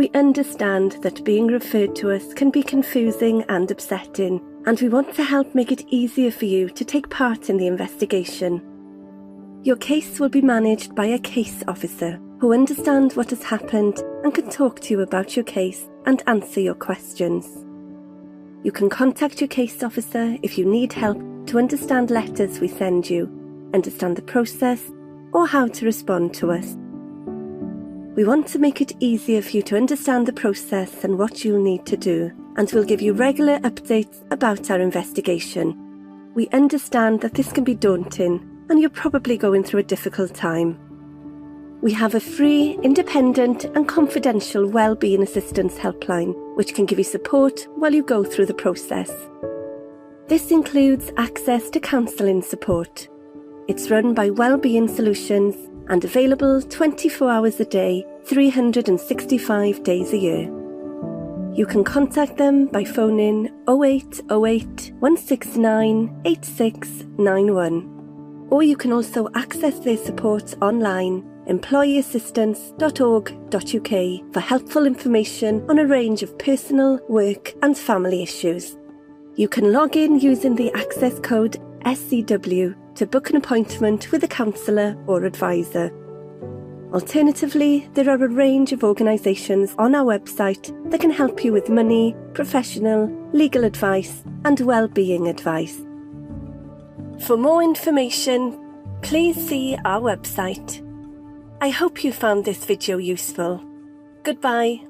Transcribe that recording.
We understand that being referred to us can be confusing and upsetting, and we want to help make it easier for you to take part in the investigation. Your case will be managed by a case officer who understands what has happened and can talk to you about your case and answer your questions. You can contact your case officer if you need help to understand letters we send you, understand the process, or how to respond to us. We want to make it easier for you to understand the process and what you'll need to do, and we'll give you regular updates about our investigation. We understand that this can be daunting, and you're probably going through a difficult time. We have a free, independent and confidential wellbeing assistance helpline, which can give you support while you go through the process. This includes access to counselling support. It's run by Wellbeing Solutions and available 24 hours a day, 365 days a year. You can contact them by phoning 0808 169 8691, or you can also access their support online, employeeassistance.org.uk, for helpful information on a range of personal, work and family issues. You can log in using the access code SCW to book an appointment with a counsellor or advisor. Alternatively, there are a range of organisations on our website that can help you with money, professional, legal advice and wellbeing advice. For more information, please see our website. I hope you found this video useful. Goodbye.